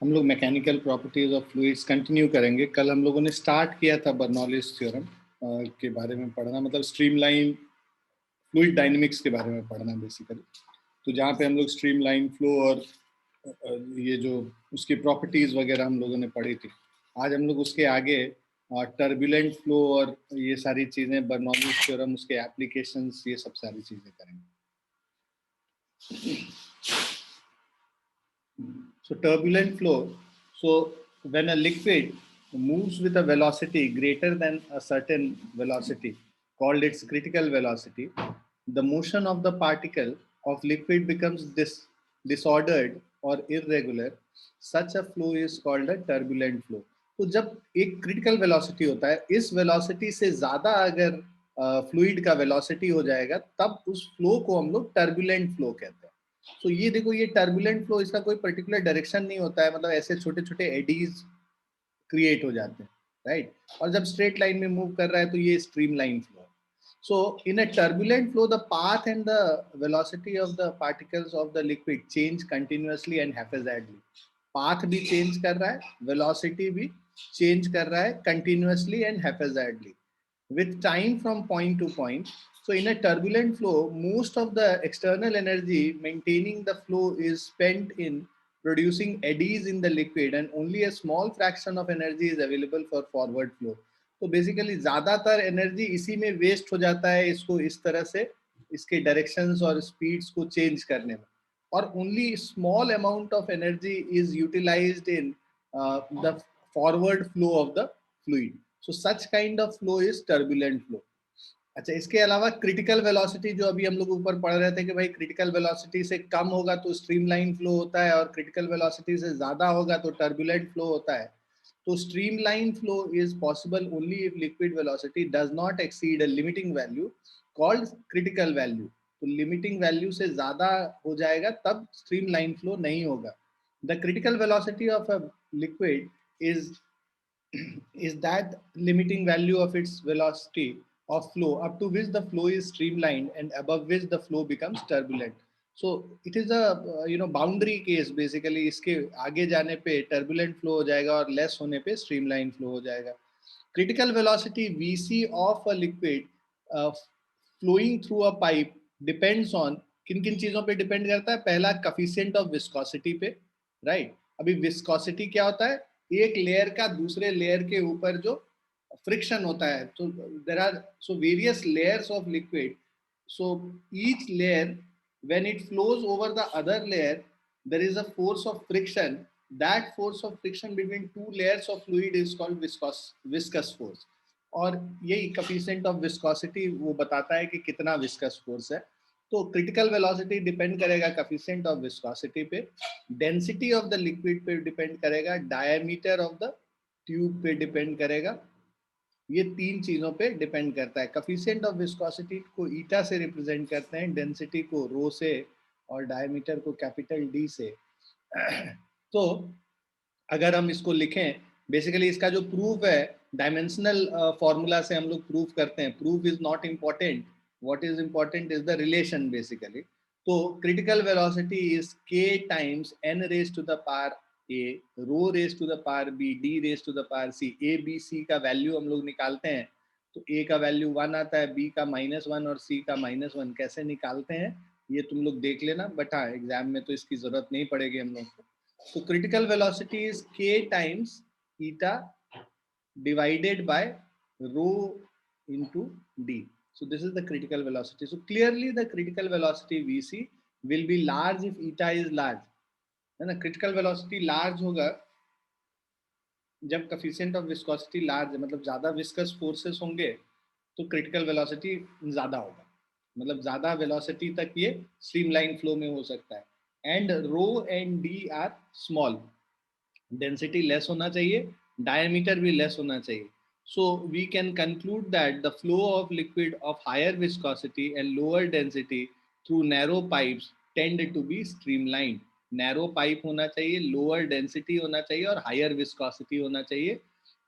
हम लोग mechanical properties of fluids continue करेंगे। कल हम लोगों ने स्टार्ट किया था बर्नौलीज थ्योरम के बारे में पढ़ना, मतलब स्ट्रीमलाइन फ्लूइड डायनेमिक्स के बारे में पढ़ना बेसिकली। तो जहाँ पे हम लोग स्ट्रीमलाइन फ्लो और ये जो उसकी प्रॉपर्टीज वगैरह हम लोगों ने पढ़ी थी, आज हम लोग उसके आगे टर्बुलेंट फ्लो और ये सारी चीजें, बर्नौलीज थ्योरम, उसके एप्लीकेशंस, ये सब सारी चीजें करेंगे। So turbulent flow. So when a liquid moves with a velocity greater than a certain velocity, called its critical velocity, the motion of the particle of liquid becomes disordered or irregular. Such a flow is called a turbulent flow. तो जब एक critical velocity होता है, इस velocity से ज्यादा अगर fluid का वेलोसिटी हो जाएगा, तब उस फ्लो को हम लोग टर्बुलेंट फ्लो कहते हैं। तो ये देखो, ये टर्बुलेंट फ्लो, इसका कोई पर्टिकुलर डायरेक्शन नहीं होता है, मतलब ऐसे छोटे छोटे एडीज क्रिएट हो जाते हैं, राइट। और जब स्ट्रेट लाइन में मूव कर रहा है तो ये स्ट्रीम लाइन फ्लो है। So in a turbulent flow the path and the velocity of the particles of the liquid change continuously and haphazardly. Path भी चेंज कर रहा है, वेलोसिटी भी चेंज कर रहा है continuously and haphazardly with time from point to point. So in a turbulent flow, most of the external energy maintaining the flow is spent in producing eddies in the liquid, and only a small fraction of energy is available for forward flow. तो basically ज्यादातर energy इसी में waste हो जाता है, इसको इस तरह से इसके डायरेक्शंस और स्पीड्स को चेंज करने में, और only small amount of energy is utilized in the forward flow of the fluid. So such kind of flow is turbulent flow. अच्छा, इसके अलावा क्रिटिकल वेलोसिटी, जो अभी हम लोग ऊपर पढ़ रहे थे कि भाई क्रिटिकल वेलोसिटी से कम होगा तो स्ट्रीमलाइन फ्लो होता है, और क्रिटिकल वेलोसिटी से ज्यादा होगा तो टर्बुलेंट फ्लो होता है. तो streamline flow is possible only if liquid velocity does not exceed a limiting value called critical value. तो लिमिटिंग वैल्यू से ज्यादा हो जाएगा तब स्ट्रीमलाइन फ्लो नहीं होगा. The critical velocity of a liquid is that limiting value of its velocity of flow up to which the flow is streamlined and above which the flow becomes turbulent. So it is a boundary case basically. इसके आगे जाने पे turbulent flow हो जाएगा और less होने पे streamlined flow हो जाएगा. Critical velocity VC of a liquid flowing through a pipe depends on किन किन चीजों पे डिपेंड करता है. पहला coefficient of viscosity पे, राइट. अभी viscosity क्या होता है? एक लेयर का दूसरे लेयर के ऊपर जो फ्रिक्शन होता है. तो there are so various layers of liquid. So each layer when it flows over the other layer, there is a force of friction. That force of friction between two layers of fluid is called viscous force. और यही coefficient of viscosity वो बताता है कि कितना viscous force है. तो critical velocity depend करेगा कोएफिशिएंट ऑफ विस्कोसिटी पे, डेंसिटी ऑफ द लिक्विड पे डिपेंड करेगा, डायमीटर ऑफ द ट्यूब पे डिपेंड करेगा. ये तीन चीजों पे डिपेंड करता है. कोएफिशिएंट ऑफ विस्कोसिटी को ईटा से रिप्रेजेंट करते हैं, डेंसिटी को रो से, और डायमीटर को कैपिटल डी से. तो अगर हम इसको लिखें, बेसिकली इसका जो प्रूफ है डायमेंशनल फॉर्मूला से हम लोग प्रूफ करते हैं. Proof is not important, what is important is the relation basically. So critical velocity is k times n raised to the power a, rho raised to the power b, d raised to the power c. a b c का value हम लोग निकालते हैं तो a का value 1 आता है, b का -1 और c का -1. कैसे निकालते हैं ये तुम लोग देख लेना, बट हाँ एग्जाम में तो इसकी जरूरत नहीं पड़ेगी हम लोग को. तो critical velocity is k times eta divided by rho into d. So this is the critical velocity. So clearly the critical velocity Vc will be large if eta is large. है ना. critical velocity large होगा जब coefficient of viscosity large है, मतलब ज्यादा viscous forces होंगे तो critical velocity ज्यादा होगा, मतलब ज्यादा velocity तक ये streamline flow में हो सकता है. and rho and d are small. density less होना चाहिए, diameter भी less होना चाहिए. So we can conclude that the flow of liquid of higher viscosity and lower density through narrow pipes tend to be streamlined. Narrow pipe होना चाहिए, lower density होना चाहिए और higher viscosity होना चाहिए.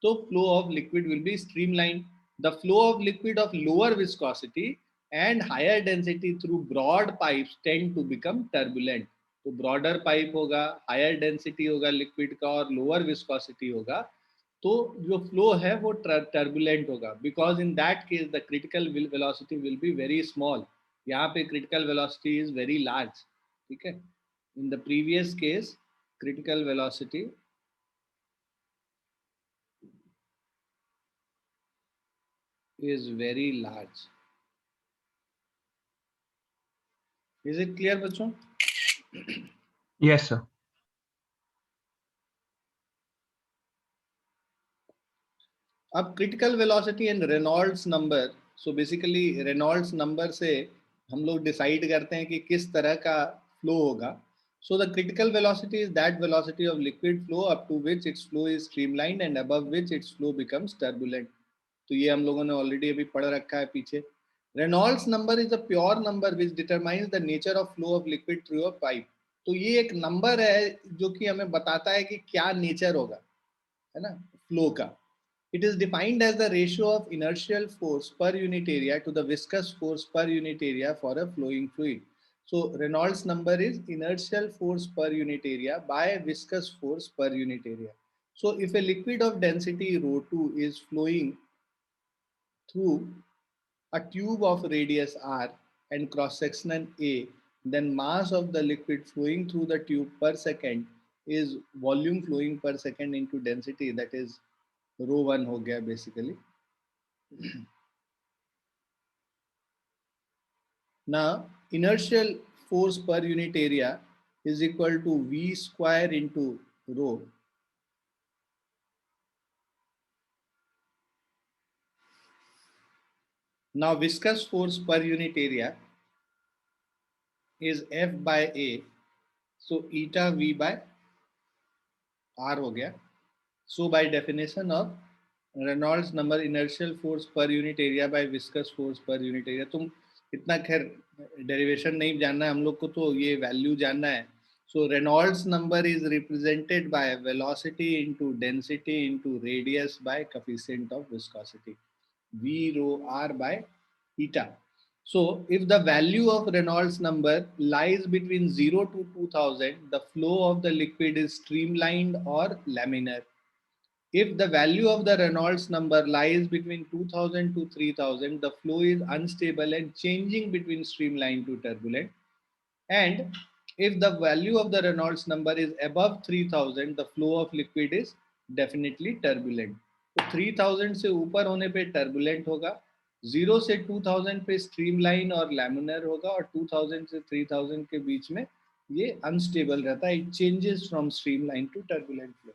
तो flow of liquid will be streamlined. The flow of liquid of lower viscosity and higher density through broad pipes tend to become turbulent. तो broader pipe होगा, हायर डेंसिटी होगा liquid का और लोअर विस्कोसिटी होगा, तो जो फ्लो है वो टर्बुलेंट होगा, because in that case the critical velocity will be very small. यहाँ पे critical velocity is very large. ठीक है, in the previous case critical velocity is very large. Is it clear बच्चों? Yes, sir. अब critical velocity and Reynolds number. So basically Reynolds number से हम लोग decide करते हैं कि किस तरह का फ्लो होगा. So the critical velocity is that velocity of liquid flow up to which its flow is streamlined and above which its flow becomes turbulent. तो ये हम लोगों ने ऑलरेडी अभी पढ़ रखा है पीछे. Reynolds number is a pure number which determines the nature of flow of liquid through a pipe. तो ये एक नंबर है जो कि हमें बताता है कि क्या नेचर होगा, है ना, फ्लो का. It is defined as the ratio of inertial force per unit area to the viscous force per unit area for a flowing fluid. So Reynolds number is inertial force per unit area by viscous force per unit area. So if a liquid of density ρ2 is flowing through a tube of radius r and cross section A, then mass of the liquid flowing through the tube per second is volume flowing per second into density, that is ρ1 हो गया basically. Now, inertial force per unit area is equal to V square into rho. Now, viscous force per unit area is F by A. So, eta V by R हो गया. So, by definition of Reynolds number inertial force per unit area by viscous force per unit area. तुम इतना खैर derivation नहीं जानना है हम लोग को, तो ये वैल्यू जानना है. So Reynolds number is represented by velocity into density into radius by coefficient of viscosity, V rho R by eta. So if the value of Reynolds number lies between 0 to 2000, the flow of the liquid is streamlined or laminar. If the value of the Reynolds number lies between 2000 to 3000, the flow is unstable and changing between streamlined to turbulent. And if the value of the Reynolds number is above 3000, the flow of liquid is definitely turbulent. तो 3000 से ऊपर होने पे turbulent होगा, 0 से 2000 पे streamline और laminar होगा, और 2000 से 3000 के बीच में ये unstable रहता है. It changes from streamline to turbulent flow.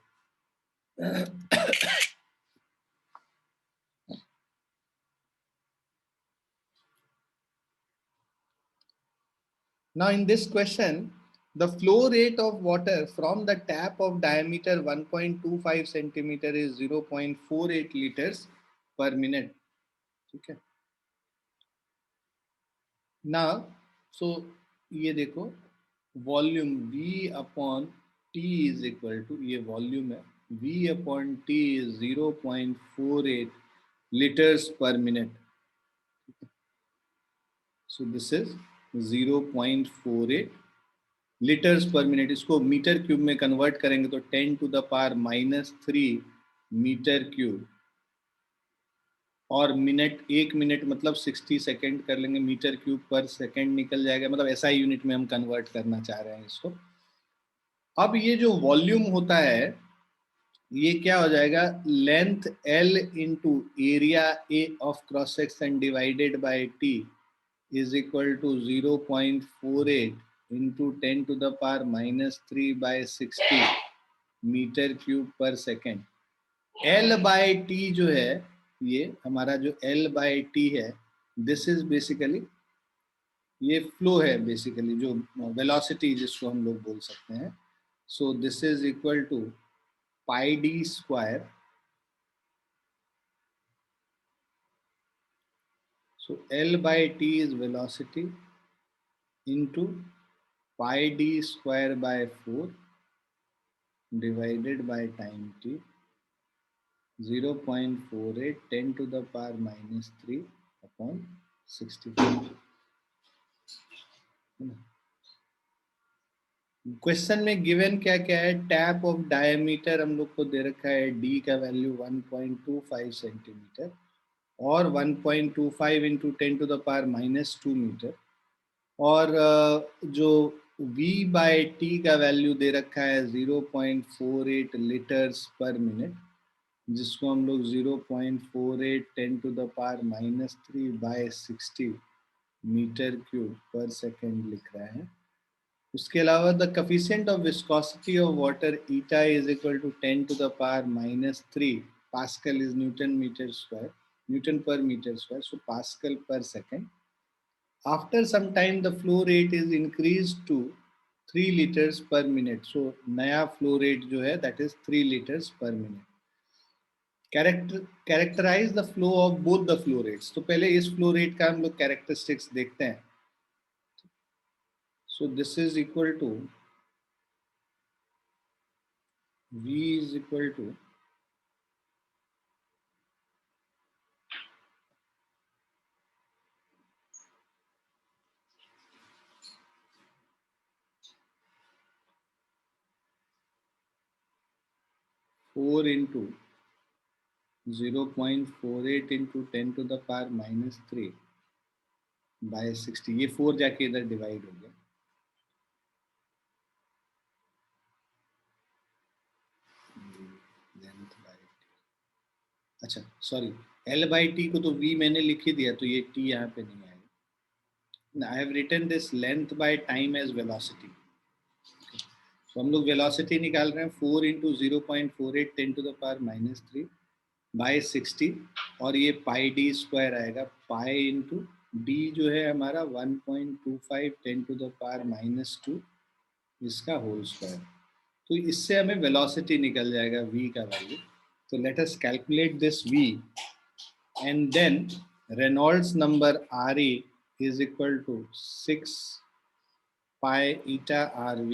Now in this question, the flow rate of water from the tap of diameter 1.25 centimeter is 0.48 liters per minute. ठीक है. Now, so ये देखो, volume V upon T is equal to, ये volume है, V upon T is 0.48 liters per minute. So this is 0.48 litres per minute. इसको metre cube में convert करेंगे तो 10 to the power -3 metre cube, और minute, एक मिनट मतलब 60 second कर लेंगे, मीटर क्यूब पर सेकेंड निकल जाएगा, मतलब ऐसा यूनिट में हम कन्वर्ट करना चाह रहे हैं इसको. अब ये जो वॉल्यूम होता है ये क्या हो जाएगा, length L into area A of cross section divided by T is equal to 0.48 into 10 to the power -3 by 60 metre cube per second. L by T जो है, ये हमारा जो L by T है, दिस इज बेसिकली, ये flow है basically, जो velocity जिसको हम लोग बोल सकते हैं. So this is equal to pi D square. So L by T is velocity into pi d square by 4 divided by time t, 0.48 10 to the power -3 upon 64. Question में given क्या क्या है, टैप ऑफ डायमीटर हम लोग को दे रखा है, D का वैल्यू 1.25 सेंटीमीटर और 1.25 इंटू 10⁻⁻² मीटर, और जो V बाय टी का वैल्यू दे रखा है 0.48 लीटर्स पर मिनट, जिसको हम लोग 0.48 10⁻⁻³ by 60 metre cube per second लिख रहे हैं। उसके अलावा the coefficient of viscosity of water eta is equal to 10⁻³ pascal is newton metre square, newton per metre square, so pascal per second. After some time the flow rate is increased to 3 liters per minute. So नया flow rate जो है that is 3 liters per minute. Characterize the flow of both the flow rates. तो पहले इस flow rate का हम लोग characteristics देखते हैं. So this is equal to V is equal to 4 into 0.48 into 10⁻⁻³ by 60. ये 4 जाके इधर डिवाइड हो गया. अच्छा सॉरी, L by T को तो V मैंने लिख ही दिया, तो ये T यहाँ पे नहीं आएगा. I have written this length by time as velocity. तो हम लोग वेलोसिटी निकाल रहे हैं 4 इंटू 0.48 10⁻⁻³ बाय 60, और ये पाई डी स्क्वायर आएगा. पाई इंटू डी जो है हमारा 1.25 10⁻⁻², इसका होल स्क्वायर. तो इससे हमें वेलोसिटी निकल जाएगा v का वैल्यू. तो let us calculate this v, and then Reynolds number Re is equal to 6 pi eta Rv.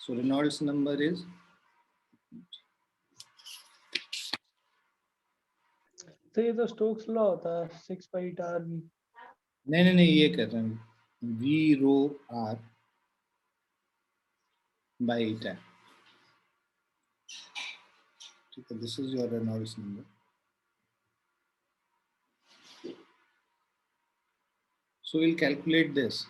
So Reynolds number is, तो ये तो स्टोक्स लॉ होता है 6 पाई eta RV. नहीं ये कर रहे हैं, v rho r by eta. ठीक है, this is your Reynolds number. So we'll calculate this.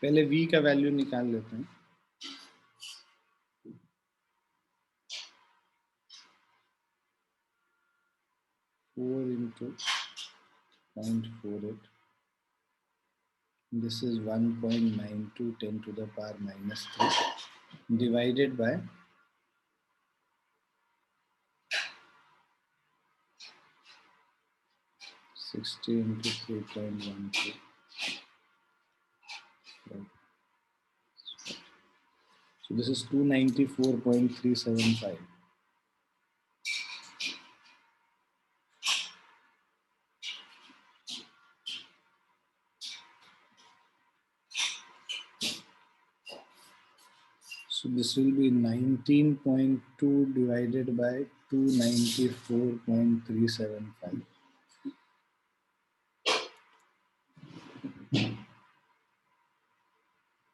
पहले v का वैल्यू निकाल लेते हैं. Four into 0.48. This is 1.92 10⁻⁻³ divided by 60 into 3.12. So this is 294.375. So this will be 19.2 divided by 294.375.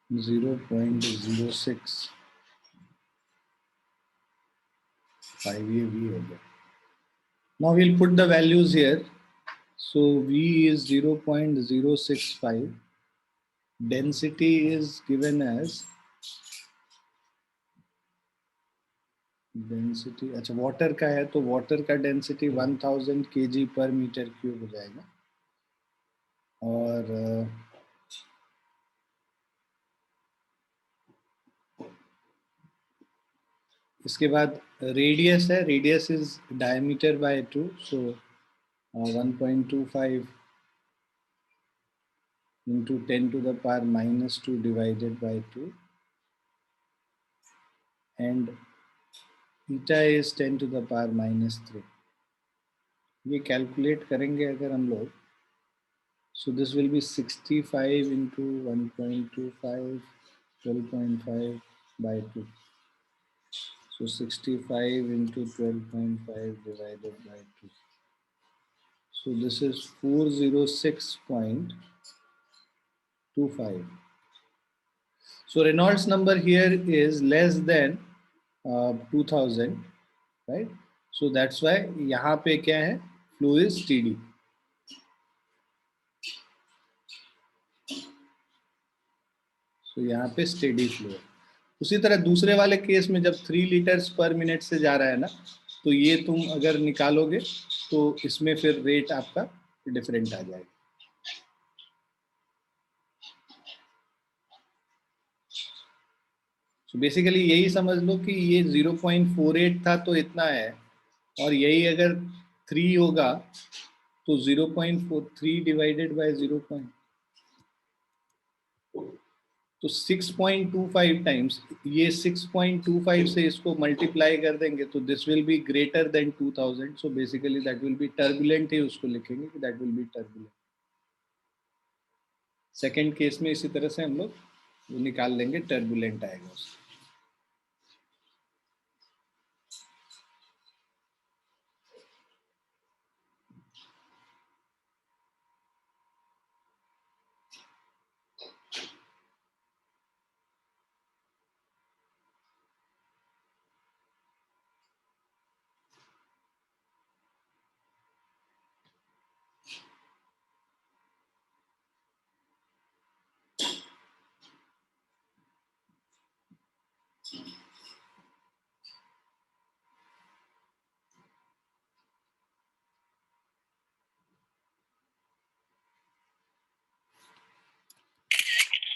Zero 0.065 ये V हो गया. Now we'll put the values here. So V is 0.065. Density is given as density. अच्छा water का है, तो water का density 1000 kg per metre cube हो जाएगा. और इसके बाद रेडियस है, radius is diameter by 2, so 1.25 into 10⁻⁻² divided by 2, and eta is 10⁻⁻3. ये कैलकुलेट करेंगे अगर हम लोग, so this will be 65 into 1.25 12.5 by 2. So So 65 into 12.5 divided by 2. So this is 406.25. So Reynolds number here is less than 2000, right? So that's why यहाँ पे क्या है? Flow is steady. So यहाँ पे steady flow है. उसी तरह दूसरे वाले केस में जब 3 लीटर्स पर मिनट से जा रहा है ना, तो ये तुम अगर निकालोगे तो इसमें फिर रेट आपका डिफरेंट आ जाएगा. So बेसिकली यही समझ लो कि ये 0.48 था तो इतना है, और यही अगर 3 होगा तो 0.43 डिवाइडेड बाय 0. तो 6.25 टाइम्स, ये 6.25 से इसको मल्टीप्लाई कर देंगे तो this will be greater than 2000. So basically that will be turbulent, ही उसको लिखेंगे कि that will be turbulent. Second case में इसी तरह से हम लोग निकाल लेंगे, टर्बुलेंट आएगा उसको.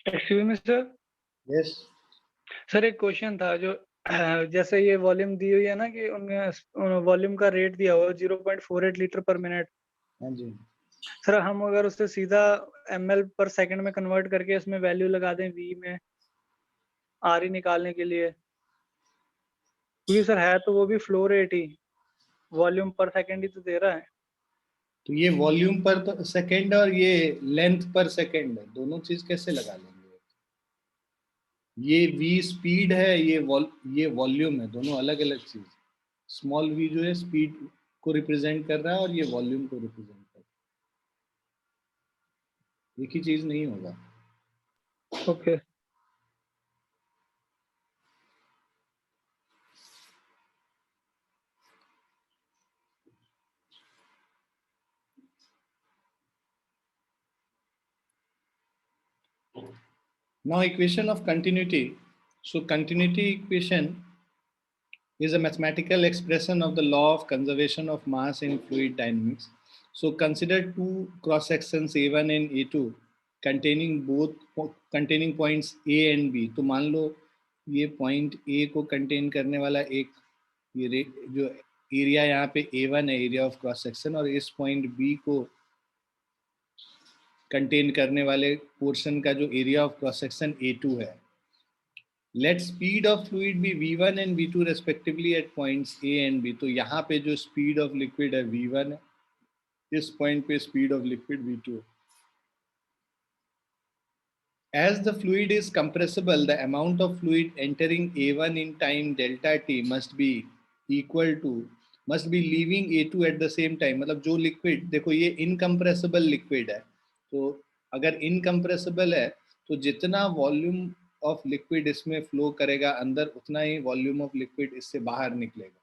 Excuse me sir. Yes. Sir एक क्वेश्चन था जो जैसे ये वॉल्यूम दी हुई है ना कि उनमें वॉल्यूम का रेट दिया हुआ है 0.48 लीटर पर मिनट. हाँ जी. सर हम अगर उससे सीधा ml पर सेकंड में कन्वर्ट करके इसमें वैल्यू लगा दें v में RE निकालने के लिए, क्योंकि सर है तो वो भी फ्लो रेट ही, वॉल्यूम पर सेकंड ही तो दे रहा है. तो ये वॉल्यूम पर सेकेंड और ये लेंथ पर सेकेंड है, दोनों चीज कैसे लगा लेंगे? ये v स्पीड है, ये वॉल्यूम है, दोनों अलग अलग चीज. स्मॉल v जो है स्पीड को रिप्रेजेंट कर रहा है और ये वॉल्यूम को रिप्रेजेंट कर रहा है, एक ही चीज नहीं होगा. Okay. Now equation of continuity. So continuity equation is a mathematical expression of the law of conservation of mass in fluid dynamics. So consider two cross sections A1 and A2 containing points A and B. तो मान लो ये point A को contain करने वाला एक ये जो area यहाँ पे A1 है, एरिया ऑफ क्रॉस सेक्शन, और इस पॉइंट B को कंटेन करने वाले पोर्शन का जो area of cross section A2 है. Let speed of fluid be V1 and V2 respectively at points A and B. तो यहाँ पे जो स्पीड ऑफ लिक्विड है V1 है, इस पॉइंट पे स्पीड ऑफ लिक्विड V2 है. As the fluid is compressible, the amount of fluid entering A1 in time delta t must be leaving A2 at the same time. मतलब जो liquid, देखो ये incompressible liquid है, तो अगर incompressible है तो जितना वॉल्यूम ऑफ लिक्विड इसमें फ्लो करेगा अंदर, उतना ही वॉल्यूम ऑफ लिक्विड इससे बाहर निकलेगा.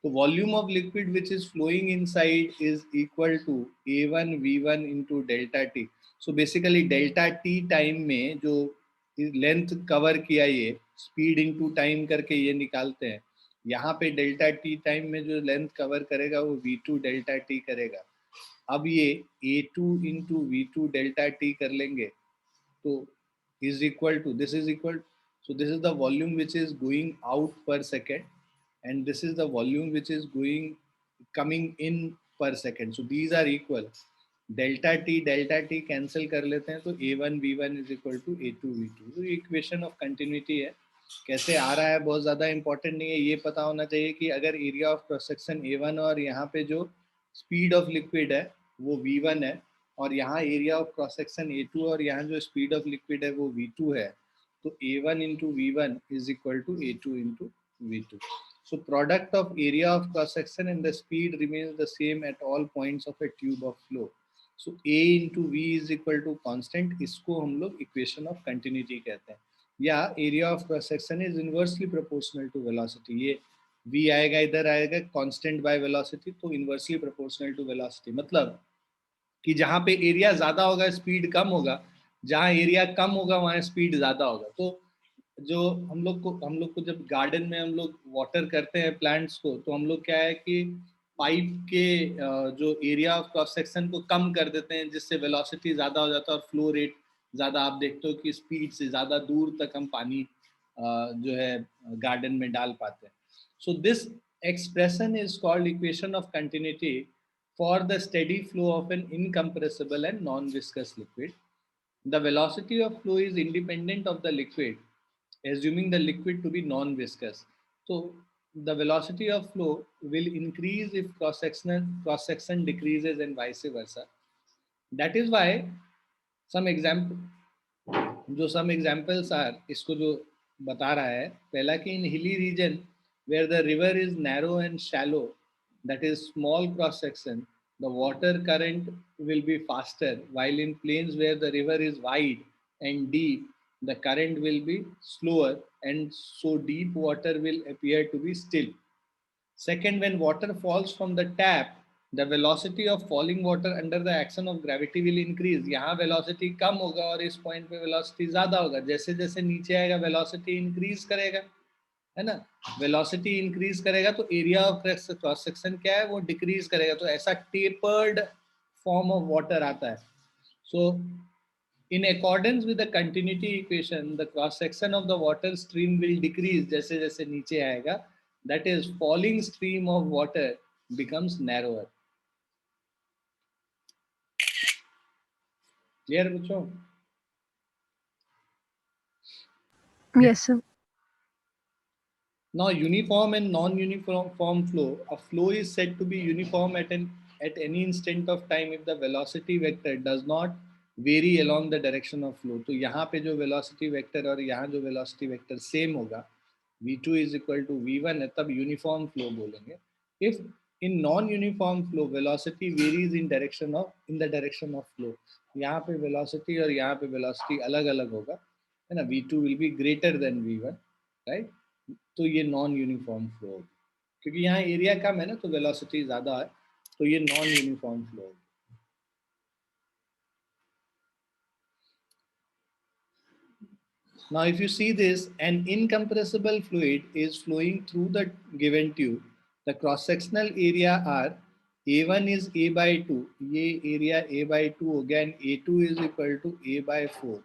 तो volume of liquid which is flowing inside is equal to A1 V1 into delta T. So basically delta T time में जो लेंथ कवर किया, ये स्पीड इनटू टाइम करके ये निकालते हैं. यहाँ पे डेल्टा टी टाइम में जो लेंथ कवर करेगा वो V2 डेल्टा टी करेगा. अब ये A2 into V2 delta T कर लेंगे तो is equal to, this is equal, so this is the volume which is going out per second and this is the volume which is coming in per second. So these are equal. Delta T cancel कर लेते हैं तो A1 V1 is equal to A2 V2. तो equation of continuity है. कैसे आ रहा है बहुत ज़्यादा इंपॉर्टेंट नहीं है, ये पता होना चाहिए कि अगर area of cross section A1 और यहाँ पे जो स्पीड ऑफ लिक्विड है वो V1 है, और यहाँ area of cross section A2 और यहाँ जो स्पीड ऑफ लिक्विड है वो V2 है, तो A1 into V1 is equal to A2 into V2. So product of area of cross section and the speed remains the same at all points of a tube of flow. So A into V is equal to constant. इसको हम लोग equation of continuity कहते हैं. या area of cross section is inversely proportional to velocity. ये V आएगा, इधर आएगा constant by velocity, तो inversely proportional to velocity. मतलब कि जहाँ पे एरिया ज्यादा होगा स्पीड कम होगा, जहाँ एरिया कम होगा वहाँ स्पीड ज्यादा होगा. तो जो हम लोग को जब गार्डन में हम लोग वाटर करते हैं प्लांट्स को, तो हम लोग क्या है कि पाइप के जो एरिया ऑफ क्रॉस सेक्शन को कम कर देते हैं, जिससे वेलोसिटी ज्यादा हो जाता है और फ्लो रेट ज्यादा. आप देखते हो कि स्पीड से ज्यादा दूर तक हम पानी जो है गार्डन में डाल पाते हैं. So this expression is called equation of continuity for the steady flow of an incompressible and non-viscous liquid. The velocity of flow is independent of the liquid, assuming the liquid to be non-viscous. So the velocity of flow will increase if cross section decreases and vice versa. That is why some examples are, इसको जो बता रहा है पहला कि in hilly region where the river is narrow and shallow, that is small cross section, the water current will be faster, while in plains where the river is wide and deep, the current will be slower, and so deep water will appear to be still. Second, when water falls from the tap, the velocity of falling water under the action of gravity will increase. यहाँ velocity कम होगा और इस point पे velocity ज़्यादा होगा. जैसे जैसे नीचे आएगा velocity increase करेगा, है ना. velocity increase करेगा तो area of cross section क्या है, वो decrease करेगा. तो ऐसा tapered form of water आता है. So in accordance with the continuity equation, the cross section of the water stream will decrease जैसे जैसे नीचे आएगा. That is, falling stream of water becomes narrower. Clear, बच्चों? Yes, sir. Now, uniform and non-uniform flow. A flow is said to be uniform at any instant of time if the velocity vector does not vary along the direction of flow. तो यहाँ पे जो velocity vector और यहाँ जो velocity vector same होगा, v2 is equal to v1 है, तब uniform flow बोलेंगे. If in non-uniform flow velocity varies in the direction of flow, यहाँ पे velocity और यहाँ पे velocity अलग अलग होगा, है ना. v2 will be greater than v1, right? तो ये नॉन यूनिफॉर्म फ्लो होगी, क्योंकि यहाँ एरिया कम है ना, तो वेलोसिटी ज्यादा है, तो ये नॉन यूनिफॉर्म फ्लो होगी. Now if you see this, an incompressible fluid is flowing through the given tube. The cross sectional area are A1 is A by 2, ये एरिया A by 2 हो गया, and A2 is equal to A by 4.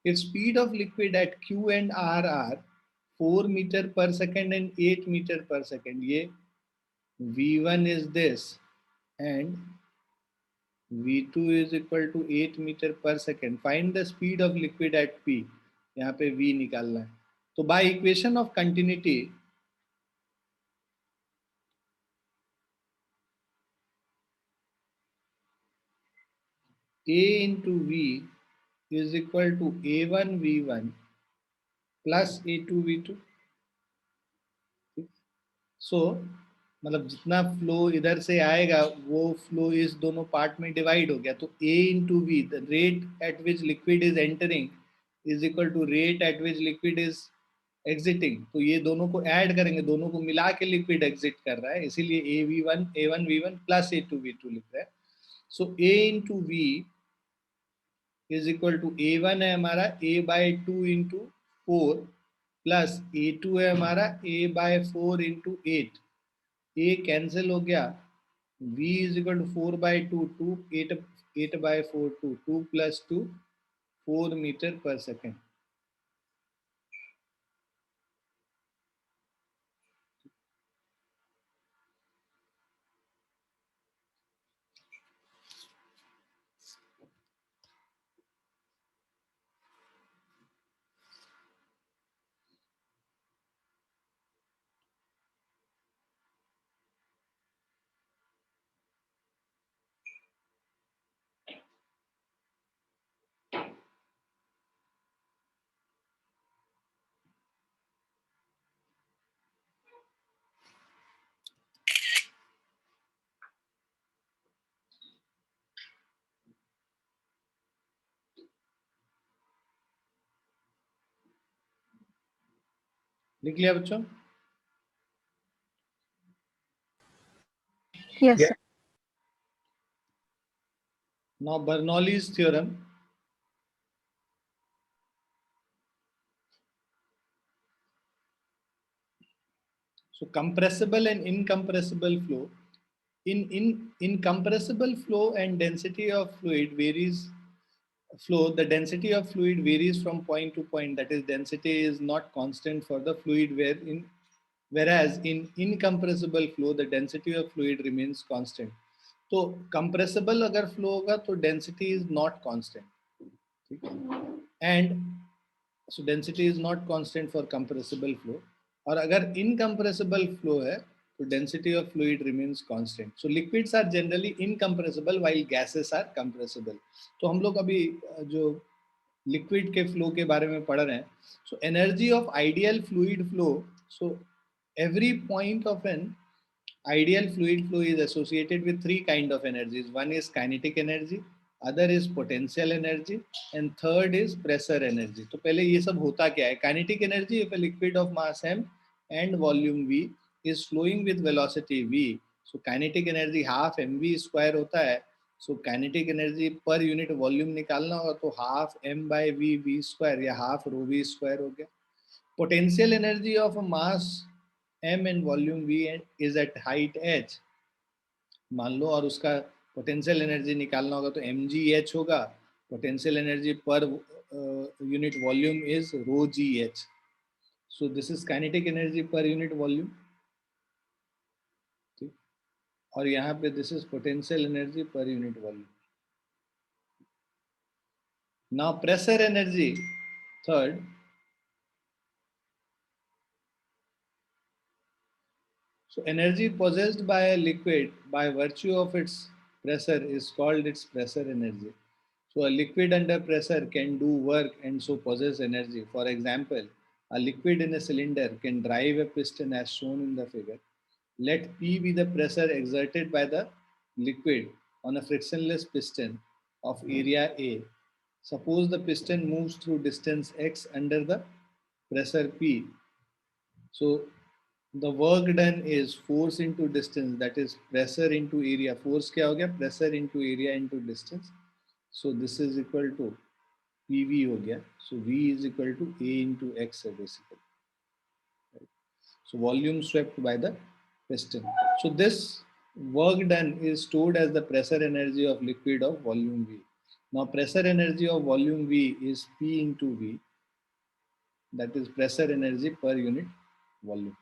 If speed of liquid at Q and R are 4 meter per second and 8 meter per second, ये V1 is this and V2 is equal to 8 meter per second. Find the speed of liquid at P. यहाँ पे V निकालना है. तो by equation of continuity, A into V is equal to A1 V1 plus A2 V2. So मतलब जितना flow इधर से आएगा वो फ्लो इस दोनों पार्ट में डिवाइड हो गया. तो A into v, the rate at which liquid is entering is equal to rate at which liquid is exiting. तो ये दोनों को ऐड करेंगे, दोनों को मिला के लिक्विड एग्जिट कर रहा है, इसीलिए A1 V1 plus A2 V2 लिख रहा है. So A into v is equal to A1 है हमारा A by 2 into 4 plus A2 है हमारा A by 4 into 8. A cancel हो गया, v is equal to 4 by 2 2 8 by 4 2 plus 2 4 metre per second. लिख लिया बच्चों? Yes, Yeah. sir. Now Bernoulli's theorem. So compressible and incompressible flow. In compressible flow and density of fluid varies. The density of fluid varies from point to point. That is, density is not constant for the fluid, whereas in incompressible flow, the density of fluid remains constant. तो compressible अगर flow होगा तो density is not constant, and so density is not constant for compressible flow. और अगर incompressible flow है तो density of fluid remains constant. So liquids are generally incompressible while gases are compressible. तो हम लोग अभी जो लिक्विड के फ्लो के बारे में पढ़ रहे हैं. So energy of ideal fluid flow. So every point of an ideal fluid flow is associated with three kind of energies. One is kinetic energy, other is potential energy, and third is pressure energy. तो पहले ये सब होता क्या है? Kinetic energy, if a liquid of mass m and volume v is flowing with velocity v, so kinetic energy half mv square होता है. So kinetic energy per unit volume निकालना होगा तो half m by v square या half rho v square हो गया. Potential energy of a mass m and volume v is at height h, मान लो, और उसका पोटेंशियल एनर्जी निकालना होगा तो mgh होगा. Potential energy per unit volume is rho g h. So this is kinetic energy per unit volume. और यहाँ पे this is potential energy per unit volume. Now pressure energy third. So energy possessed by a liquid by virtue of its pressure is called its pressure energy. So a liquid under pressure can do work and so possess energy. For example, a liquid in a cylinder can drive a piston as shown in the figure. Let P be the pressure exerted by the liquid on a frictionless piston of area A. Suppose the piston moves through distance x under the pressure P. So the work done is force into distance, that is pressure into area. Force क्या हो गया? Pressure into area into distance. So this is equal to PV हो गया. So V is equal to A into X basically. Right? So volume swept by the piston. So this work done is stored as the pressure energy of liquid of volume V. Now pressure energy of volume V is P into V. That is pressure energy per unit volume.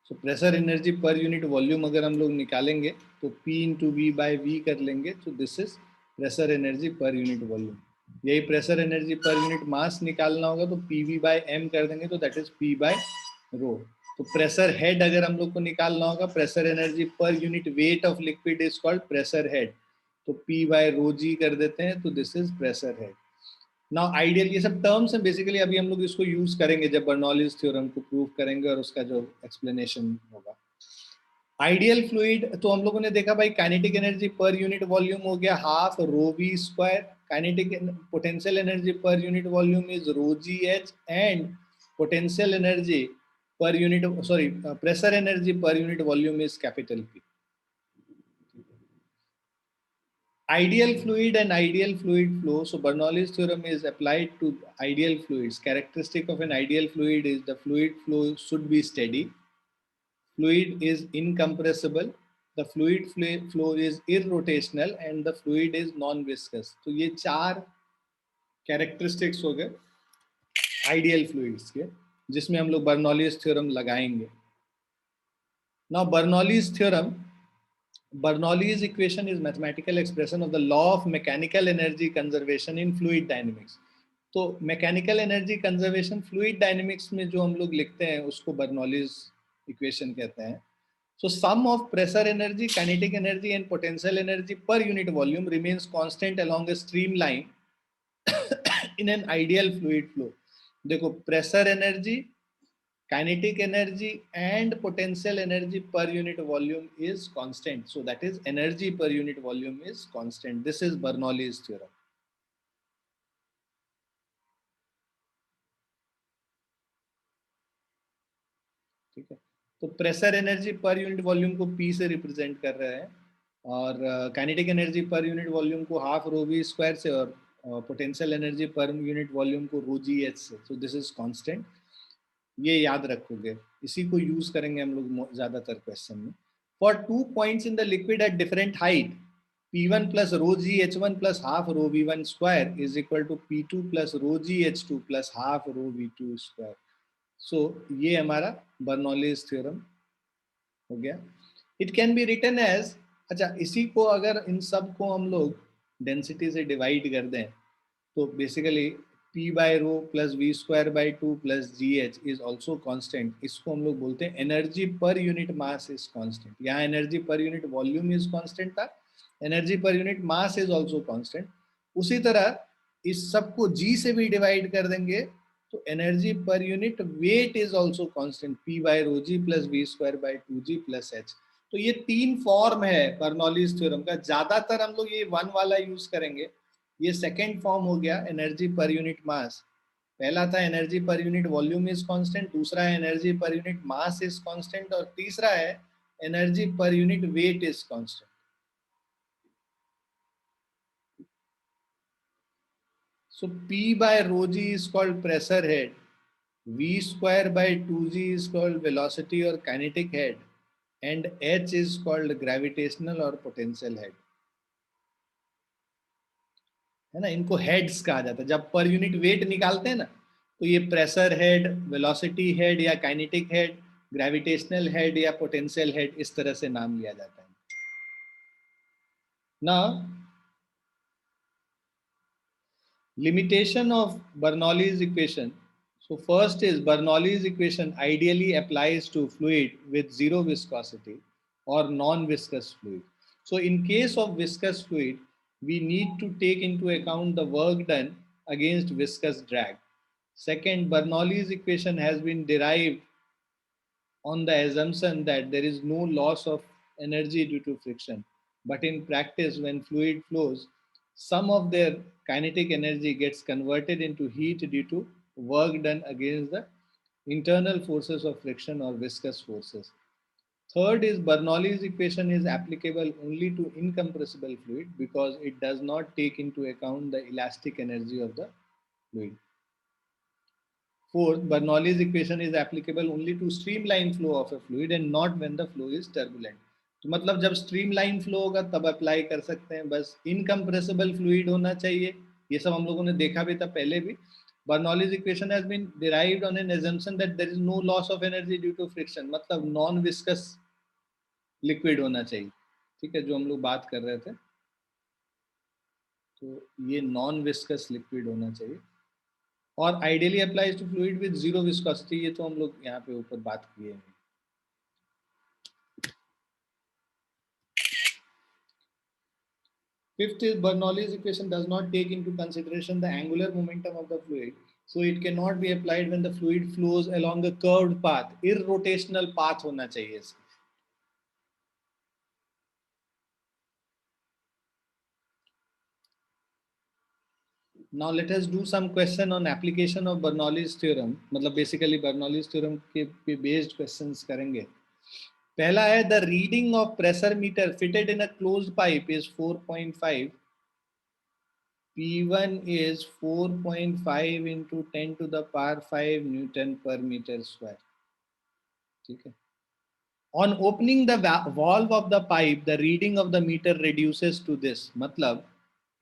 So pressure energy per unit volume अगर हम लोग निकालेंगे तो P into V by V कर लेंगे. तो this is pressure energy per unit volume. यही pressure energy per unit mass निकालना होगा तो पी वी बाई एम कर देंगे तो that is P by rho. तो प्रेशर हेड अगर हम लोग को निकालना होगा, pressure energy per unit weight of liquid is called pressure head. तो पी बाई रो जी कर देते हैं तो this is pressure head. Now ideal, ये सब टर्म्स हैं बेसिकली. अभी हम लोग इसको यूज करेंगे जब बर्नौलीज थ्योरम को प्रूव करेंगे और उसका जो एक्सप्लेनेशन होगा. आइडियल फ्लूइड तो हम लोगों ने देखा भाई, kinetic energy per unit volume हो गया half rho v square. Kinetic potential energy per unit volume is rho g h, and potential energy per unit pressure energy per unit volume is capital P. Ideal fluid and ideal fluid flow. So Bernoulli's theorem is applied to ideal fluids. Characteristic of an ideal fluid is the fluid flow should be steady. Fluid is incompressible. The fluid flow is irrotational and the fluid is non-viscous. तो ये चार characteristics हो गए ideal fluids के, जिसमें हम लोग Bernoulli's theorem लगाएंगे. Now Bernoulli's theorem, Bernoulli's equation is mathematical expression of the law of mechanical energy conservation in fluid dynamics. तो mechanical energy conservation fluid dynamics में जो हम लोग लिखते हैं उसको बर्नौलीज इक्वेशन कहते हैं. So sum of pressure energy, kinetic energy and potential energy per unit volume remains constant along a streamline in an ideal fluid flow. देखो pressure energy, kinetic energy and potential energy per unit volume is constant. So that is energy per unit volume is constant. This is Bernoulli's theorem. ठीक है, तो pressure energy per unit volume को P से represent कर रहे हैं, और kinetic energy per unit volume को हाफ रो वी स्क्वायर से, और potential energy per unit volume को रो जी एच से. सो दिस इज कांस्टेंट, ये याद रखोगे, इसी को यूज करेंगे हम लोग ज्यादातर क्वेश्चन में. For 2 points in the liquid at different height, P1 plus rho g H1 plus half rho V1 square is equal to P2 plus rho g H2 plus half rho V2 square. So ये हमारा Bernoulli's theorem हो गया. It can be written as, अच्छा इसी को अगर इन सब को हम लोग डेंसिटी से डिवाइड कर दें तो basically P by rho plus we square by 2 plus G H is also constant. इसको हम लोग बोलते हैं energy per unit mass is constant. यहाँ energy per unit volume is constant था, energy per unit mass is also constant. उसी तरह इस सब को G से भी डिवाइड कर देंगे तो energy per unit weight is also constant, P by rho g plus we square by 2G plus h. तो ये 3 फॉर्म है बर्नौलीज थ्योरम का. ज्यादातर हम लोग ये 1 वाला यूज करेंगे. ये सेकेंड फॉर्म हो गया एनर्जी पर यूनिट मास. पहला था energy per unit volume is constant, दूसरा है energy per unit mass is constant, और तीसरा है energy per unit weight is constant. So P by rho g is called pressure head, V square by 2G is called velocity or kinetic head, and H is called gravitational or potential head. है ना, इनको heads कहा जाता है. जब पर unit wait निकालते हैं ना तो ये प्रेशर हेड, वेलोसिटी हेड या काइनेटिक हेड, ग्रेविटेशनल हेड या पोटेंशियल हेड, इस तरह से नाम लिया जाता है ना. Limitation of Bernoulli's equation. So first is Bernoulli's equation ideally applies to fluid with zero viscosity or non-viscous fluid. So in case of viscous fluid, we need to take into account the work done against viscous drag. Second, Bernoulli's equation has been derived on the assumption that there is no loss of energy due to friction. But in practice, when fluid flows, some of their kinetic energy gets converted into heat due to work done against the internal forces of friction or viscous forces. Third is Bernoulli's equation is applicable only to incompressible fluid because it does not take into account the elastic energy of the fluid. Fourth, Bernoulli's equation is applicable only to streamline flow of a fluid and not when the flow is turbulent. तो मतलब जब streamline flow होगा तब apply कर सकते हैं. बस incompressible fluid होना चाहिए. ये सब हम लोगों ने देखा भी था पहले भी. Bernoulli's equation has been derived on an assumption that there is no loss of energy due to friction. मतलब नॉन विस्कस लिक्विड होना चाहिए. ठीक है, जो हम लोग बात कर रहे थे, तो ये नॉन विस्कस लिक्विड होना चाहिए. और ideally applies to fluid with zero viscosity, ये तो हम लोग यहाँ पे ऊपर बात किए हैं. Fifth is Bernoulli's equation does not take into consideration the angular momentum of the fluid, so it cannot be applied when the fluid flows along a curved path. Irrotational path होना चाहिए इसमें. Now let us do some question on application of Bernoulli's theorem. मतलब basically Bernoulli's theorem के based questions करेंगे. पहला है the reading of pressure meter fitted in a closed pipe is 4.5. P1 is 4.5 into 10 to the power 5 Newton per meter square. ठीक है. On opening the valve of the pipe, the reading of the meter reduces to this. मतलब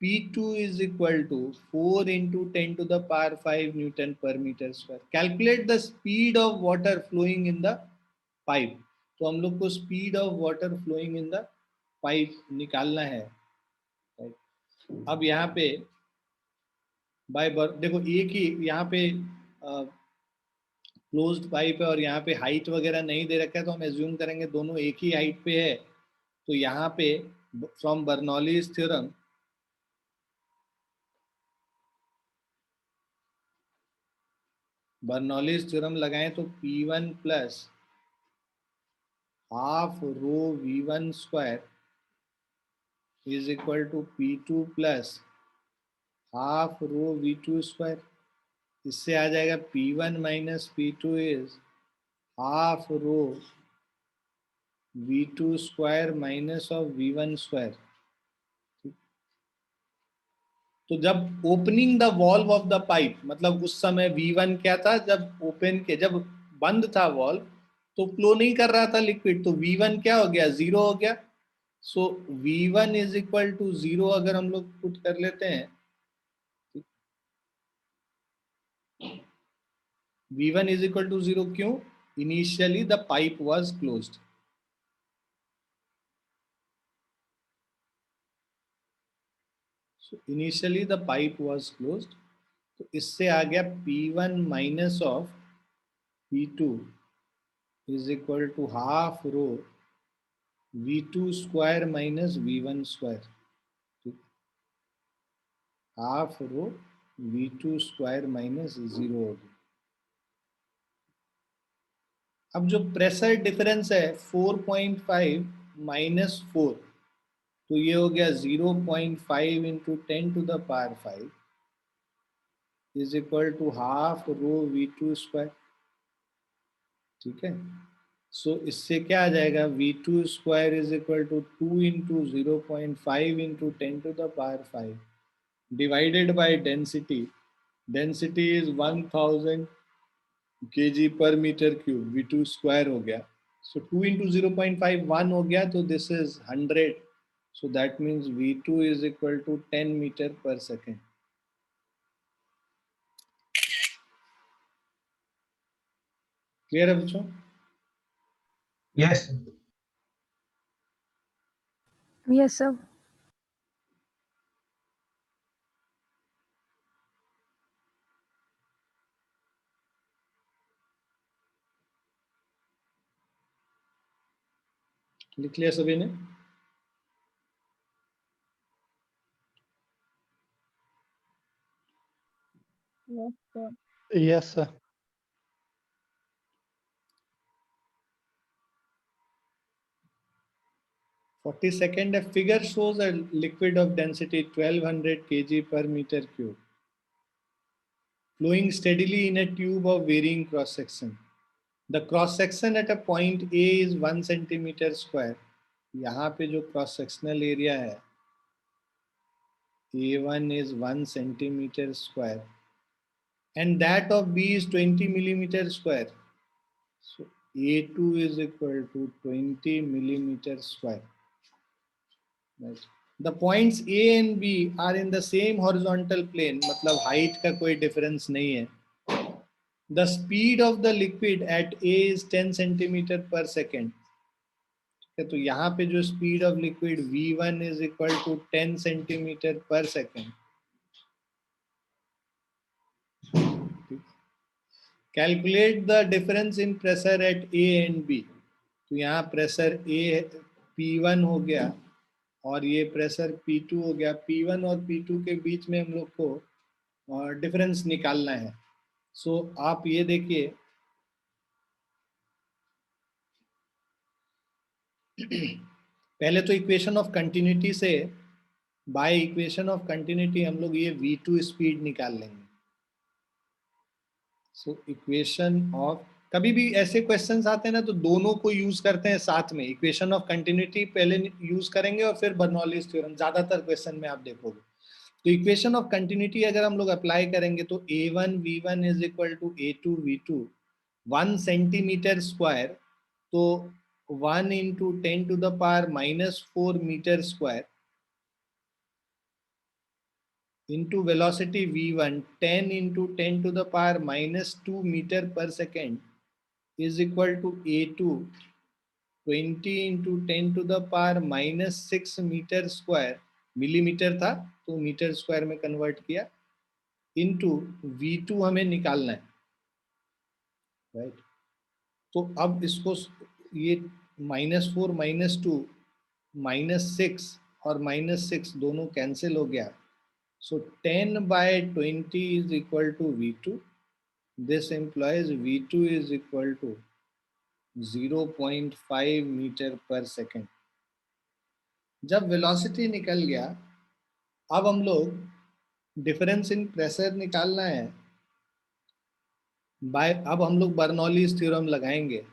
P2 is equal to 4 into 10 to the power 5 Newton per meter square. Calculate the speed of water flowing in the pipe. तो हम लोग को speed of water flowing in the pipe निकालना है. अब यहाँ पे देखो एक ही यहाँ पे क्लोज्ड पाइप है और यहाँ पे हाइट वगैरह नहीं दे रखा है, तो हम एज्यूम करेंगे दोनों एक ही हाइट पे है. तो यहाँ पे फ्रॉम बर्नौलीज थ्योरम लगाएं तो P1 plus half rho V1 square is equal to P2 plus half rho V2 square. इससे आ जाएगा P1 minus P2 is half rho V2 square minus of V1 square. तो जब opening the valve of the pipe, मतलब उस समय V1 क्या था, जब ओपन के, जब बंद था वॉल्व तो फ्लो नहीं कर रहा था लिक्विड, तो V1 क्या हो गया, 0 हो गया। सो V1 इज इक्वल टू 0 अगर हम लोग पुट कर लेते हैं, V1 इज इक्वल टू 0 क्यों, initially the pipe was closed. Initially the pipe was closed, तो इससे आ गया P1 minus of P2 is equal to half rho V2 square minus V1 square, half rho V2 square minus 0 होगी। अब जो pressure difference है 4.5 minus 4, तो ये हो गया 0.5 into 10⁵ is equal to half rho V2 square. ठीक है, सो इससे क्या आ जाएगा, V2 square is equal to 2 into 0.5 into 10⁵ divided by density. Density is 1000 kg per metre cube, V2 square हो गया। सो 2 इंटू 0.5 1 हो गया, तो this is 100, so that means V2 is equal to 10 meter per second. Clear है बच्चों? Yes, sir. Yes, sir. लिख लिया सभी ने? Yes, sir. Yes, sir. 42nd, a figure shows a liquid of density 1200 kg per meter cube flowing steadily in a tube of varying cross section. The cross section at a point A is 1 centimeter square. यहाँ पे जो cross sectional area है A1 is 1 centimeter square and that of B is 20 millimeter square. So A2 is equal to 20 millimeter square. Right. The points A and B are in the same horizontal plane, मतलब height का कोई difference नहीं है. The speed of the liquid at A is 10 centimeter per second. तो यहाँ पे जो speed of liquid V1 is equal to 10 centimeter per second. Calculate the difference in pressure at A and B. तो यहाँ pressure A P1 हो गया और ये प्रेशर P2 हो गया। P1 और P2 के बीच में हम लोग को डिफरेंस निकालना है। सो आप ये देखिए पहले तो इक्वेशन ऑफ कंटिन्यूटी से, बाय इक्वेशन ऑफ कंटिन्यूटी हम लोग ये V2 स्पीड निकाल लेंगे। सो इक्वेशन ऑफ, कभी भी ऐसे क्वेश्चंस आते हैं ना तो दोनों को यूज करते हैं साथ में। इक्वेशन ऑफ कंटिन्यूटी पहले यूज करेंगे और फिर बर्नौलीज थ्योरम, ज्यादातर क्वेश्चन में आप देखोगे। तो इक्वेशन ऑफ कंटिन्यूटी अगर हम लोग अप्लाई करेंगे तो A1 V1 is equal to A2 V2 1 centimetre square, तो 1 into 10⁻⁻4 metre square into velocity V1 10 into 10⁻⁻2 meter per second is equal to A2 20 into 10⁻⁻6 metre square, millimetre था तो metre square में convert किया, into V2 हमें निकालना है, right. तो अब इसको ये -4 -2 -6 और -6 दोनों कैंसिल हो गया। So 10/20 is equal to V2. This implies V2 is equal to 0.5 meter per second. जब वेलोसिटी निकल गया, अब हम लोग डिफरेंस इन प्रेशर निकालना है। बाय अब हम लोग बर्नौलीज थ्योरम लगाएंगे.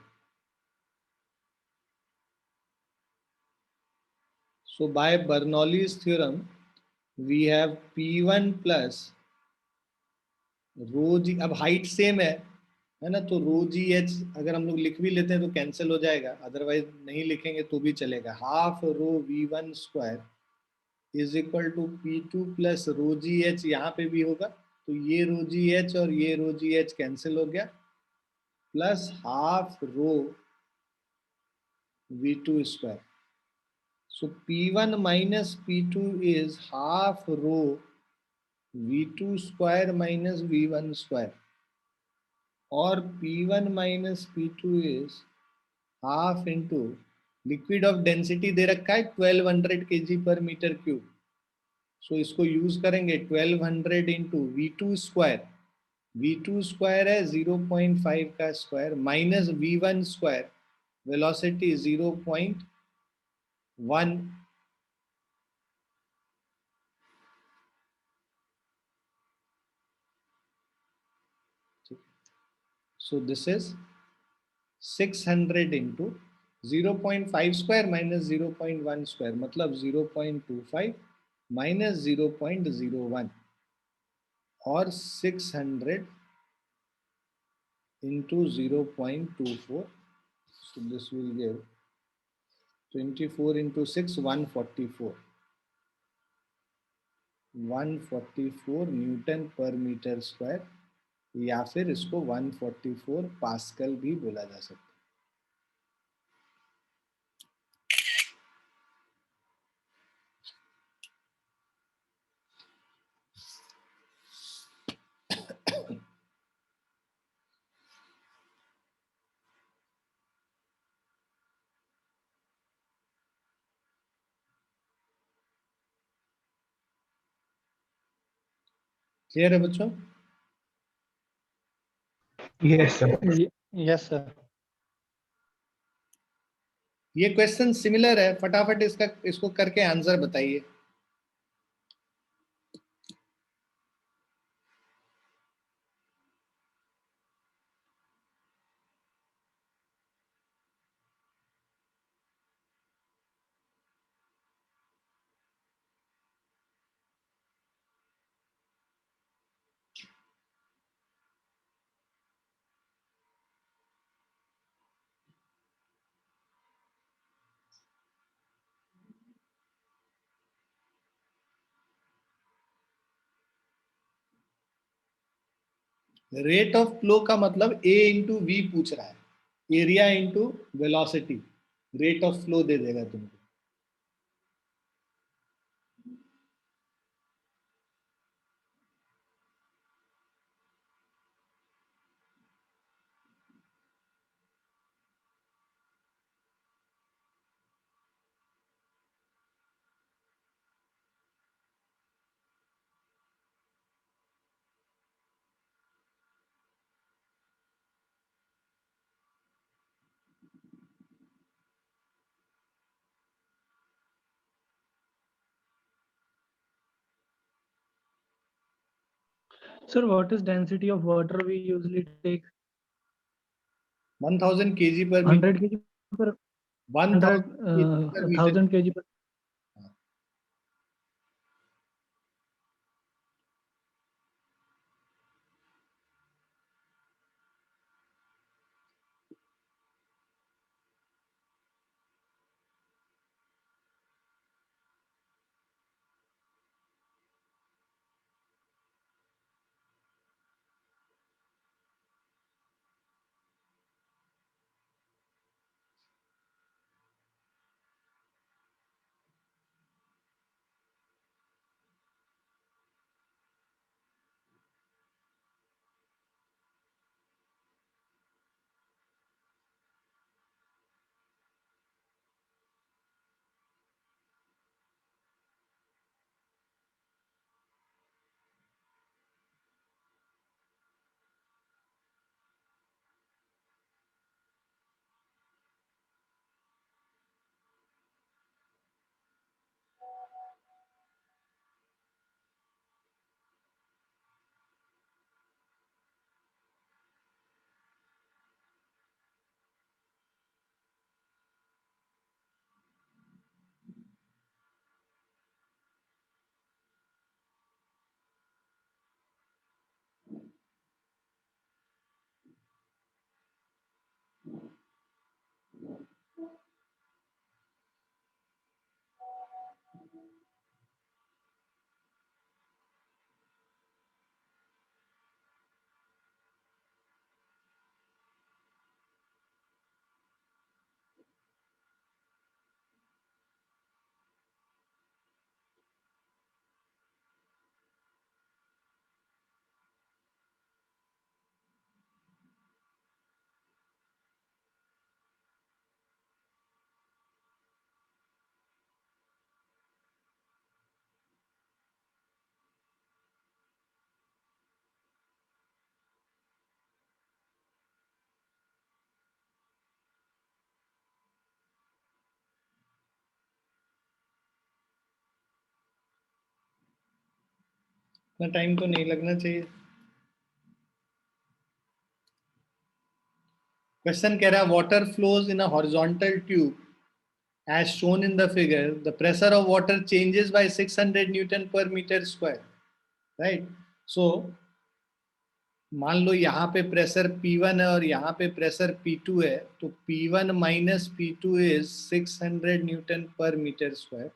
So by Bernoulli's theorem, we have P1 plus रो जी. अब हाइट सेम है ना, तो रो जी एच अगर हम लोग लिख भी लेते हैं तो कैंसिल हो जाएगा, अदरवाइज नहीं लिखेंगे तो भी चलेगा. Half rho V1 square is equal to P2 plus rho g h. यहाँ पे भी होगा तो ये रो जी एच और ये रो जी एच कैंसिल हो गया, plus half rho V2 square. So P1 minus P2 is half rho V2 square minus V1 square, or P1 minus P2 is half into liquid of density दे रखा है 1200 kg per meter cube. So इसको use करेंगे 1200 into V2 square. V2 square है 0.5 का square minus V1 square, velocity 0.1. So this is 600 into 0.5 square minus 0.1 square, मतलब 0.25 minus 0.01, और 600 into 0.24. So this will give 24 into 6, 144. 144 Newton per metre square, या फिर इसको 144 pascal भी बोला जा सकता है. क्लियर है बच्चों? Yes, sir. Yes sir. ये क्वेश्चन सिमिलर है, फटाफट इसको करके आंसर बताइए. रेट ऑफ फ्लो का मतलब ए इंटू वी पूछ रहा है, area into velocity. Rate of flow दे देगा तुमको. Sir, what is density of water we usually take? 1000 kg per meter. 100 kg per 1000 100 kg per meter. 1000 kg per. इतना टाइम तो नहीं लगना चाहिए। क्वेश्चन कह रहा है water flows in a horizontal tube as shown in the figure. The pressure of water changes by 600 Newton per meter square, right? So मान लो यहाँ पे प्रेशर P1 है और यहाँ पे प्रेशर P2 है, तो P1 minus P2 is 600 Newton per meter square,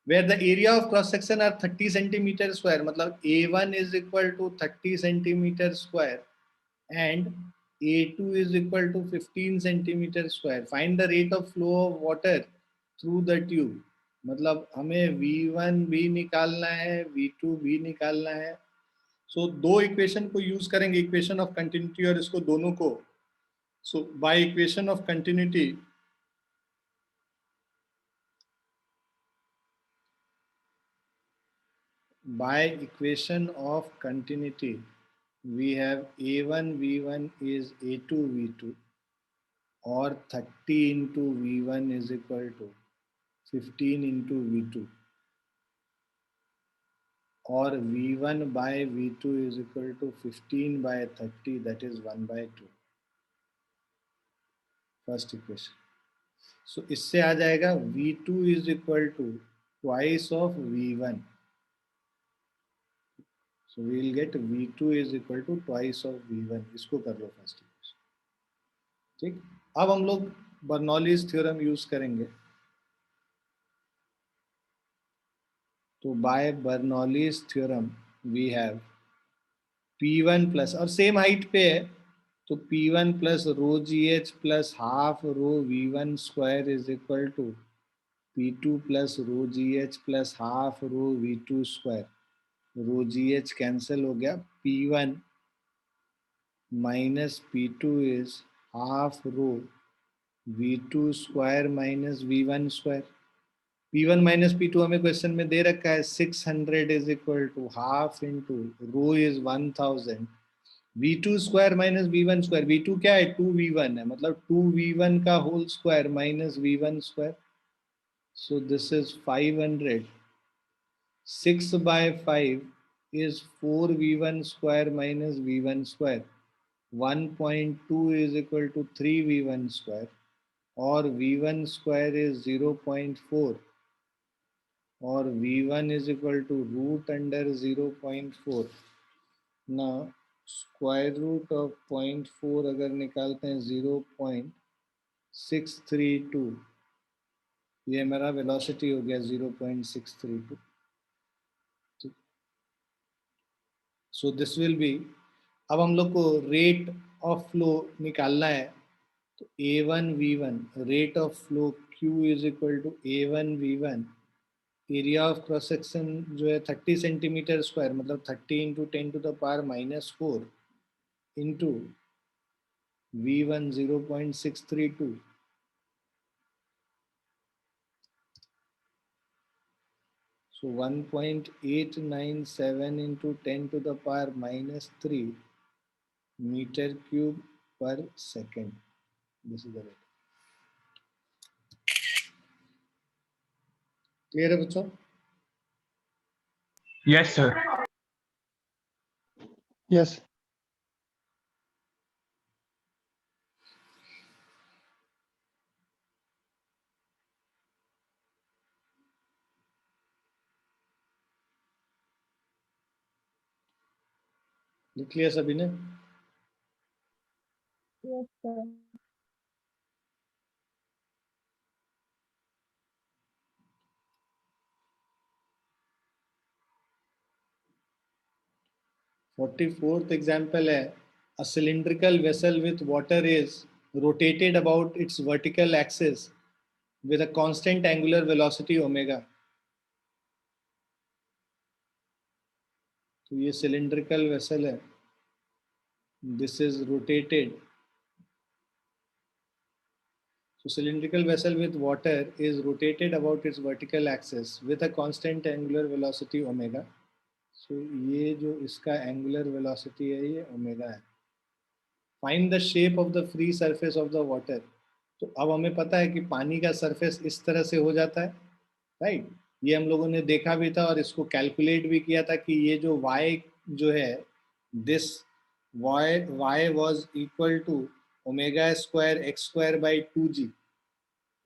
where the area of cross section are 30 centimeter square. मतलब A1 is equal to 30 centimeter square and A2 is equal to 15 centimeter square. Find the rate of flow of water through the tube. मतलब हमें V1 भी निकालना है, V2 भी निकालना है। सो दो इक्वेशन को यूज करेंगे, इक्वेशन ऑफ कंटिन्यूटी और इसको दोनों को। So by equation of continuity we have A1 V1 is A2 V2 और 30 into V1 is equal to 15 into V2 और V1 by V2 is equal to 15 by 30, that is 1 by 2, first equation. So इससे आ जाएगा V2 is equal to twice of V1, so we will get V2 is equal to twice of V1। इसको कर लो first equation, ठीक। अब हम लोग Bernoulli's theorem use करेंगे। तो by Bernoulli's theorem we have P1 plus, और सेम हाइट पे है तो P1 plus rho g h plus half rho V1 square is equal to P2 plus rho g h plus half rho V2 square. Rho g h cancel हो गया, P1 minus P2 is half rho V2 square minus V1 square. P1 minus P2 हमें question में दे रखा है 600 is equal to half into rho is 1000, V2 square minus V1 square. V2 क्या है, 2V1 है, मतलब 2V1 का whole square minus V1 square. So this is 500, 6 by 5 is 4V1 square minus V1 square, 1.2 is equal to 3V1 square और V1 square is 0.4 और V1 is equal to root under 0.4। now square root of 0.4 अगर निकालते हैं 0.632, ये मेरा velocity हो गया 0.632। सो this will B, अब हम लोग को रेट ऑफ फ्लो निकालना है, तो A1 V1 rate of flow Q is equal to A1 V1, area of cross section जो है 30 सेंटीमीटर स्क्वायर, मतलब 30 into 10 to the power -4 into V1 0.632, so 1.897 into 10 to the power -3 meter cube per second. This is the rate. Clear है बच्चों? Yes, sir. Yes. लिख लिया सभी ने? Yes, sir. Fourth example है, a cylindrical vessel with water is rotated about its vertical axis with a constant angular velocity omega। तो ये cylindrical vessel है, this is rotated, so cylindrical vessel with water is rotated about its vertical axis with a constant angular velocity omega। so ये जो इसका angular velocity है ये omega है। Find the shape of the free surface of the water. तो अब हमें पता है कि पानी का सरफेस इस तरह से हो जाता है, राइट। ये हम लोगों ने देखा भी था और इसको कैलकुलेट भी किया था कि ये जो y जो है this y was equal to omega square x square by 2g।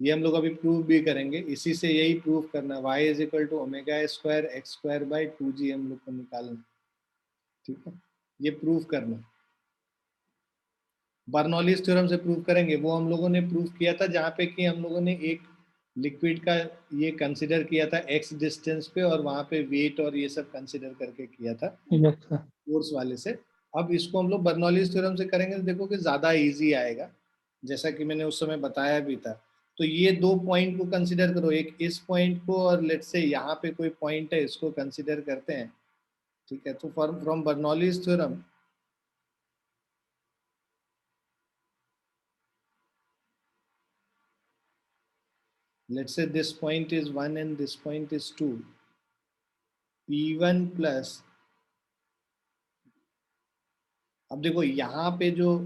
ये हम लोग अभी प्रूव भी करेंगे, इसी से यही प्रूव करना, y is equal to omega square x square by 2g हम लोग को निकालना। ठीक है, ये प्रूव करना बर्नौलीज थ्योरम से प्रूव करेंगे। वो हम लोगों ने प्रूव किया था जहाँ पे कि हम लोगों ने एक लिक्विड का ये कंसिडर किया था x डिस्टेंस पे और वहाँ पे वेट और ये सब कंसिडर करके किया था यस सर। फोर्स वाले से। अब इसको हम लोग बर्नौलीज थ्योरम से करेंगे तो देखो कि ज़्यादा इजी आएगा, जैसा कि मैंने उस समय बताया भी था। तो ये दो पॉइंट को कंसिडर करो, एक इस पॉइंट को और लेट्स से यहाँ पे कोई पॉइंट है इसको कंसिडर करते हैं। ठीक है, तो from Bernoulli's theorem let's say this point is 1 and this point is 2, P1 plus, अब देखो यहाँ पे जो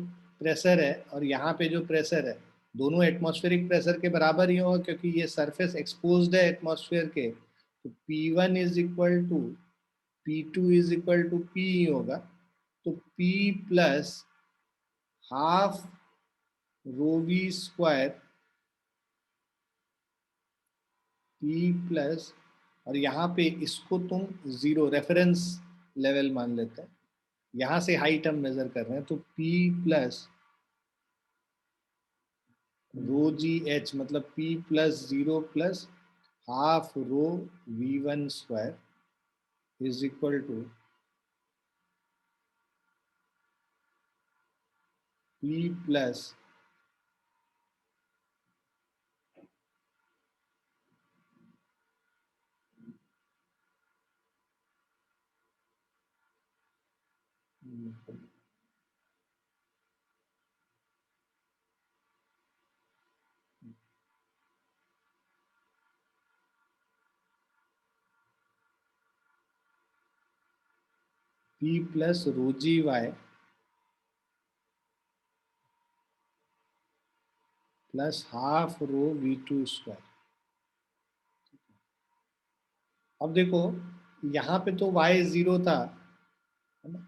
प्रेशर है और यहाँ पे जो प्रेशर है दोनों एटमॉस्फेरिक प्रेशर के बराबर ही होगा क्योंकि ये सरफेस एक्सपोज्ड है एटमॉस्फेयर के। तो P1 is equal to P2 is equal to P ही होगा। तो P plus half rho v square P plus, और यहाँ पे इसको तुम जीरो रेफरेंस लेवल मान लेते हैं, यहाँ से हाइट हम मेजर कर रहे हैं। तो P plus rho g h मतलब P plus zero plus half rho V1 square is equal to P plus P plus rho g y plus half rho V2 square. अब देखो यहाँ पे तो y जीरो था, है ना,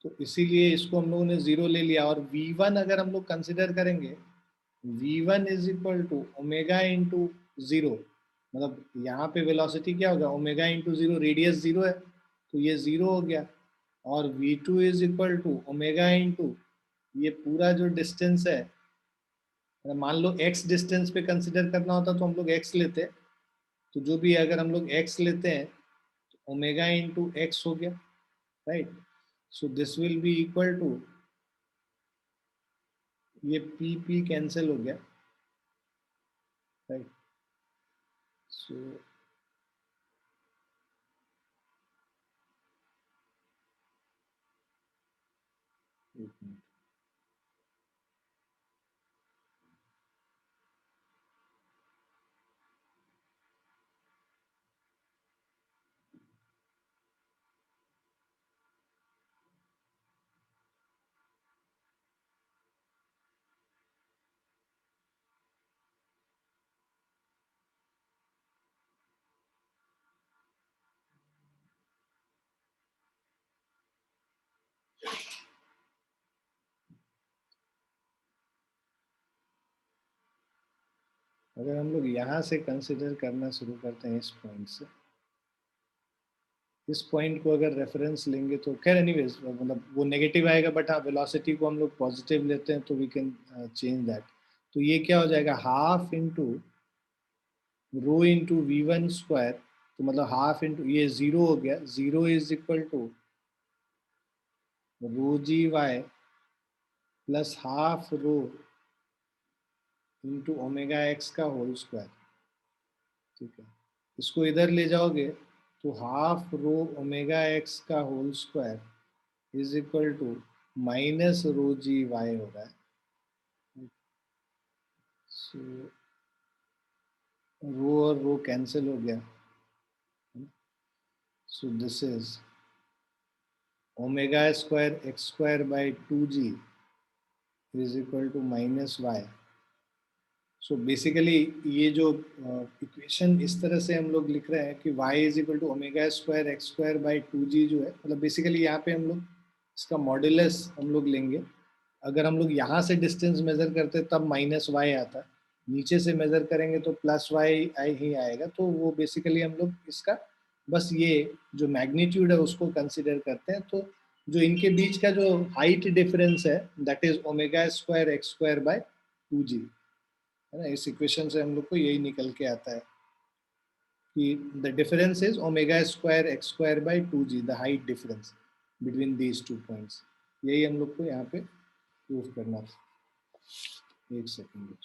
तो इसीलिए इसको हम लोगों ने जीरो ले लिया। और V1 अगर हम लोग कंसिडर करेंगे, V1 is equal to omega into zero, मतलब यहाँ पे वेलोसिटी क्या होगा omega into zero, radius zero है तो ये जीरो हो गया। और V2 is equal to omega into ये पूरा जो डिस्टेंस है, मान लो x डिस्टेंस पे कंसिडर करना होता तो हम लोग x लेते, तो जो भी अगर हम लोग x लेते हैं तो ओमेगा इंटू एक्स हो गया, right. So this will be equal to, ये p कैंसिल हो गया, राइट। सो अगर हम लोग यहाँ से कंसिडर करना शुरू करते हैं इस पॉइंट से, इस पॉइंट को अगर रेफरेंस लेंगे तो खैर एनीवेज मतलब वो नेगेटिव आएगा, बट हाँ वेलोसिटी को हम लोग पॉजिटिव लेते हैं तो वी कैन चेंज दैट। तो ये क्या हो जाएगा half into rho into V1 square, तो मतलब हाफ इंटू ये जीरो हो गया, zero is equal to rho g y plus half rho into omega x का होल स्क्वायर। ठीक है, इसको इधर ले जाओगे तो हाफ रो ओमेगा एक्स का whole square is equal to minus rho g y हो रहा है। सो रो और रो कैंसिल हो गया, so this is omega square x square by 2g is equal to minus y. So basically ये जो इक्वेशन इस तरह से हम लोग लिख रहे हैं कि y is equal to omega square x square by 2g जो है, मतलब बेसिकली यहाँ पे हम लोग इसका मॉड्यूलस हम लोग लेंगे। अगर हम लोग यहाँ से डिस्टेंस मेजर करते तब माइनस वाई आता, नीचे से मेजर करेंगे तो प्लस वाई ही आएगा। तो वो बेसिकली हम लोग इसका बस ये जो मैग्नीट्यूड है उसको कंसिडर करते हैं। तो जो इनके बीच का जो हाइट डिफरेंस है that is omega square x square by 2g, है ना। इस इक्वेशन से हम लोग को यही निकल के आता है कि the difference is omega square x square by 2g, the height difference between these 2 points. यही हम लोग को यहाँ पे प्रूफ करना था। एक सेकेंड।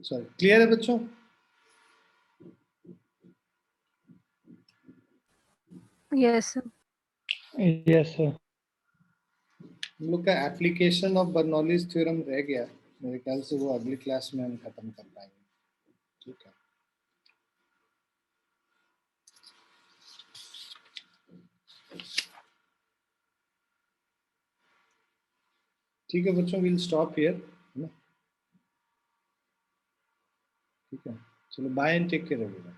सॉरी, क्लियर है बच्चों? Yes, sir. Yes sir. हम लोग का एप्लीकेशन ऑफ बर्नौलीज थ्योरम रह गया, मेरे ख्याल से वो अगली क्लास में हम खत्म कर पाएंगे। ठीक है, ठीक है बच्चों, विल स्टॉप हियर, है ना। ठीक है, चलो bye and take care everyone.